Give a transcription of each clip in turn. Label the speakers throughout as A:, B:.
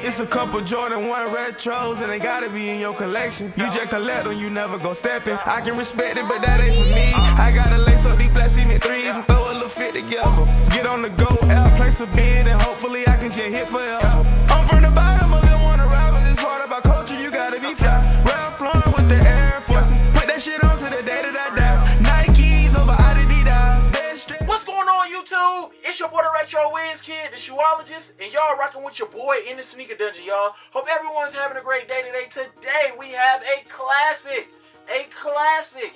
A: It's a couple Jordan 1 retros and they gotta be in your collection. You just collect them, you never gon' step in. I can respect it, but that ain't for me. I gotta lace up these black cement threes and throw a little fit together. Get on the go out, place a bid, and hopefully I can just hit forever. I'm from the bottom, a little wanna ride with this part about culture, you gotta be fly. Ralph Lauren with the Air Forces, put that shit on to the day that I die. Nikes over Adidas.
B: What's going on, YouTube? It's your boy DaRetroWizKid, the shoeologist, and y'all rocking with your boy in the sneaker dungeon, y'all. Hope everyone's having a great day today. Today we have a classic,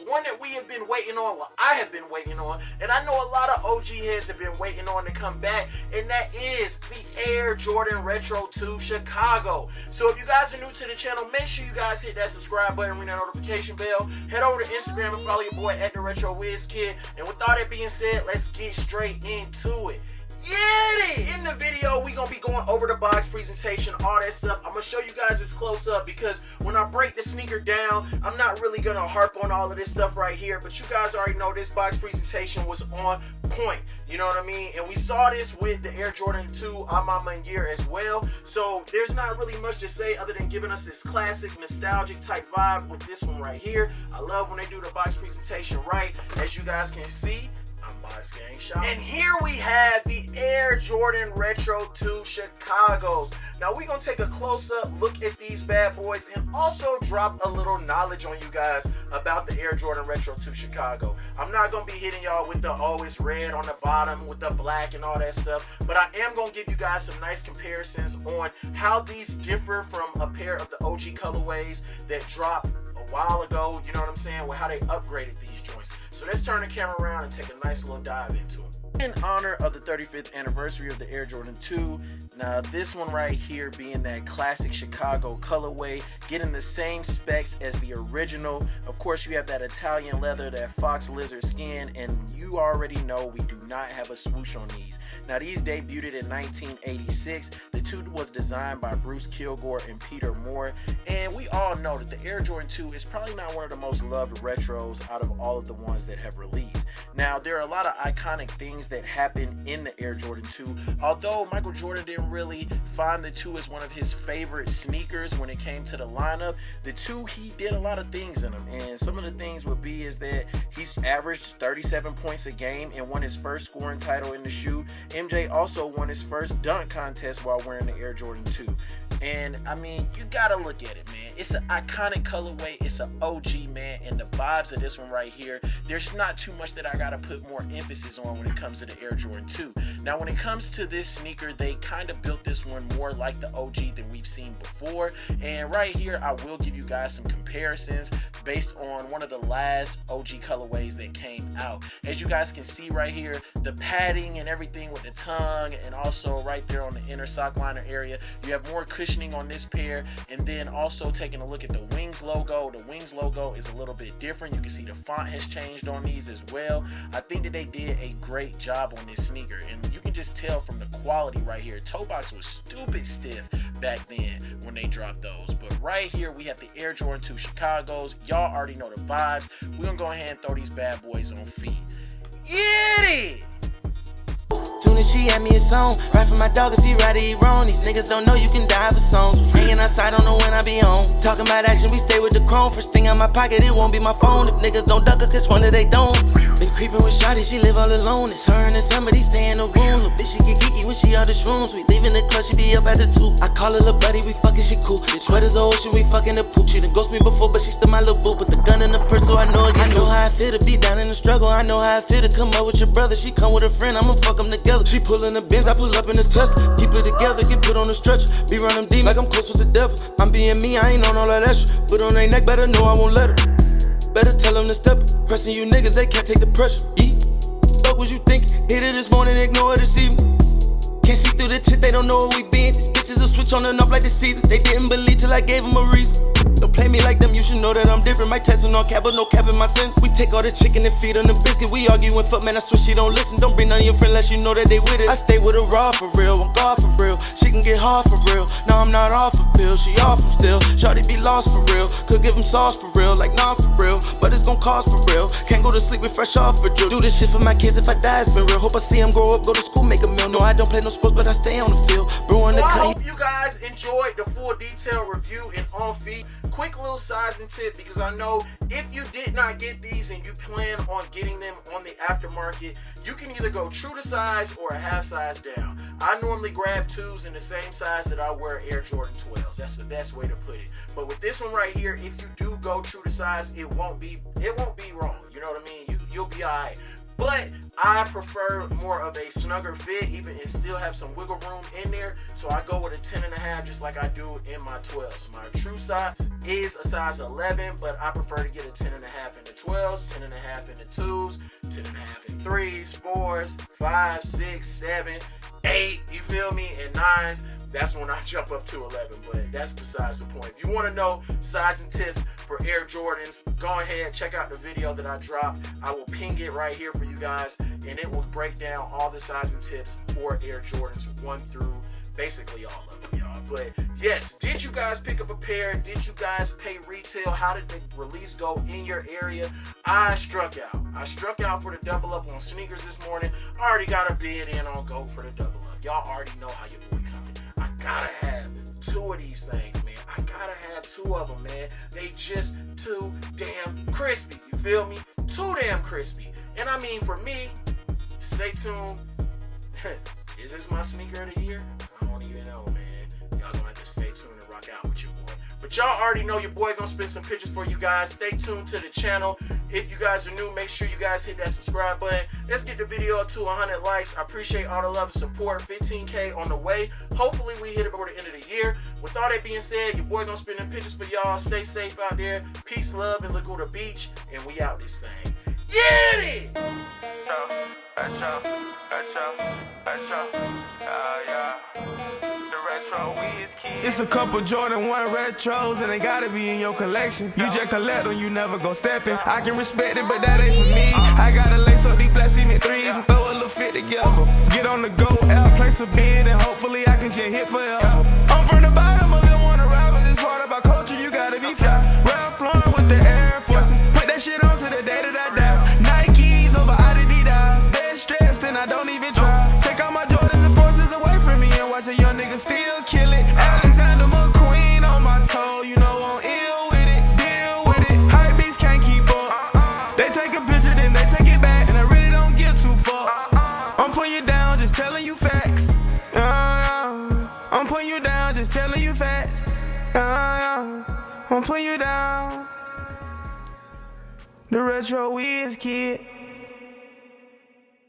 B: one that we have been waiting on. Well, I have been waiting on, and I know a lot of OG heads have been waiting on to come back, and that is the Air Jordan Retro 2 Chicago. So if you guys are new to the channel, make sure you guys hit that subscribe button, ring that notification bell, head over to Instagram and follow your boy at DaRetroWizKid. And with all that being said, let's get straight into it. Yeah, in the video we gonna be going over the box presentation, all that stuff. I'm gonna show you guys this close up because when I break the sneaker down, I'm not really gonna harp on all of this stuff right here, but you guys already know this box presentation was on point, you know what I mean? And we saw this with the Air Jordan 2 Amama year as well, so there's not really much to say other than giving us this classic nostalgic type vibe with this one right here. I love when they do the box presentation right. As you guys can see, and here we have the Air Jordan Retro 2 Chicagos. Now we're going to take a close-up look at these bad boys and also drop a little knowledge on you guys about the Air Jordan Retro 2 Chicago. I'm not going to be hitting y'all with the, oh, it's red on the bottom with the black and all that stuff, but I am going to give you guys some nice comparisons on how these differ from a pair of the OG colorways that dropped a while ago, you know what I'm saying, with how they upgraded these joints. So let's turn the camera around and take a nice little dive into them. In honor of the 35th anniversary of the Air Jordan 2, now this one right here being that classic Chicago colorway, getting the same specs as the original. Of course, you have that Italian leather, that fox lizard skin, and you already know we do not have a swoosh on these. Now these debuted in 1986. The 2 was designed by Bruce Kilgore and Peter Moore, and we all know that the Air Jordan 2 is probably not one of the most loved retros out of all of the ones that have released. Now there are a lot of iconic things that happened in the Air Jordan 2. Although Michael Jordan didn't really find the 2 as one of his favorite sneakers when it came to the lineup, the 2, he did a lot of things in them, and some of the things would be is that he's averaged 37 points a game and won his first scoring title in the shoe. MJ also won his first dunk contest while wearing the Air Jordan 2. And I mean, you gotta look at it, man. It's an iconic colorway, it's an OG, man, and the vibes of this one right here, there's not too much that I gotta put more emphasis on when it comes to the Air Jordan 2. Now when it comes to this sneaker, they kind of built this one more like the OG than we've seen before, and right here I will give you guys some comparisons based on one of the last OG colorways that came out. As you guys can see right here, the padding and everything with the tongue, and also right there on the inner sock liner area, you have more cushioning on this pair. And then also taking a look at the Wings logo, the Wings logo is a little bit different. You can see the font has changed on these as well. I think that they did a great job on this sneaker, and you can just tell from the quality right here. Toe box was stupid stiff back then when they dropped those, but right here we have the Air Jordan 2 Chicagos. Y'all already know the vibes. We're gonna go ahead and throw these bad boys on feet. Yeah!
C: Soon as she had me a song, right for my dog if he right or he wrong. These niggas don't know you can die for songs. Hanging outside, don't know when I be home. Talking about action, we stay with the chrome. First thing out my pocket, it won't be my phone. If niggas don't duck her, cause one of they don't. Been creeping with Shawty, she live all alone. It's her and somebody stay in the room. Little bitch, she get geeky when she out the shrooms. We leaving the club, she be up at the 2. I call her little buddy, we fucking, she cool. Bitch, wet as the ocean, we fucking the poop. She done ghost me before, but she still my little boo. Put the gun in the purse, so I know again. I know how I feel to be down in the struggle. I know how I feel to come up with your brother. She come with a friend, I'ma fuck them together. She pullin' the Benz, I pull up in the Tesla. Keep it together, get put on the stretcher. Be running deep like I'm close with the devil. I'm being me, I ain't on all that extra. Put on their neck, better know I won't let her. Better tell them to step it. Pressing you niggas, they can't take the pressure. Fuck what you think? Hit it this morning, ignore it this evening. Can't see through the tit, they don't know where we been. This bitch Bitches will switch on and off like the season. They didn't believe till I gave them a reason. Don't play me like them, you should know that I'm different. My testing on cap, but no cap in my sense. We take all the chicken and feed on the biscuit. We argue and fuck, man, I swear she don't listen. Don't bring none of your friends unless you know that they with it. I stay with her raw for real, I'm God for real. She can get hard for real. No, I'm not off for pills, she off them still. Shawty be lost for real. Could give them sauce for real, like nah for real. But it's gon' cost for real. Can't go to sleep with fresh off for drill. Do this shit for my kids, if I die, it's been real. Hope I see them grow up, go to school, make a meal. No, I don't play no sports, but I stay on the field. Brewing the
B: I hope you guys enjoyed the full detailed review and on feet. Quick little sizing tip, because I know if you did not get these and you plan on getting them on the aftermarket, you can either go true to size or a half size down. I normally grab 2s in the same size that I wear Air Jordan 12s. That's the best way to put it. But with this one right here, if you do go true to size, it won't be wrong. You know what I mean? You'll be alright. But I prefer more of a snugger fit, even and still have some wiggle room in there. So I go with a 10.5, just like I do in my 12s. My true size is a size 11, but I prefer to get a 10.5 in the 12s, 10.5 in the 2s, 10.5 in 3s, 4s, 5, 6, 7, 8, you feel me, and 9s. That's when I jump up to 11, but that's besides the point. If you want to know sizing tips for Air Jordans, go ahead, check out the video that I dropped. I will ping it right here for you guys, and it will break down all the sizing tips for Air Jordans 1 through basically all of them, y'all. But yes, did you guys pick up a pair? Did you guys pay retail? How did the release go in your area? I struck out. I struck out for the double up on sneakers this morning. I already got a bid in on Go for the double up. Y'all already know how your boy coming. I gotta have 2 of these things, man. I gotta have 2 of them, man. They just too damn crispy. You feel me? Too damn crispy. And I mean, for me, stay tuned. Is this my sneaker of the year? I don't even know, man. Y'all gonna have to stay tuned and rock out with your boy. But y'all already know your boy gonna spin some pictures for you guys. Stay tuned to the channel. If you guys are new, make sure you guys hit that subscribe button. Let's get the video up to 100 likes. I appreciate all the love and support. 15K on the way. Hopefully we hit it before the end of the year. With all that being said, your boy gonna spin them pictures for y'all. Stay safe out there. Peace, love, and Laguna Beach. And we out this thing. Get it!
A: It's a couple Jordan 1 retros and they gotta be in your collection. You just collect them, you never go stepping. I can respect it, but that ain't for me. I gotta lace up these black cement 3s and throw a little fit together. Get on the go out, place a bid, and hopefully I can just hit forever. I'm from the bottom, I don't wanna rap, but this part about culture, you gotta be fly. Ralph Lauren with the Air Forces, put that shit on to the day that I die. Nikes over Adidas, dead stressed and I don't even try. Take all my Jordans and forces away from me and watch a young nigga still kill it. Alexander McQueen on my toe, you know I'm ill with it, deal with it. Hypebeasts can't keep up. They take a picture, then they take it back, and I really don't give 2 fucks. I'm putting you down, just telling you facts. I'm putting you down, just telling you facts. I'm putting you down. DaRetroWizKid.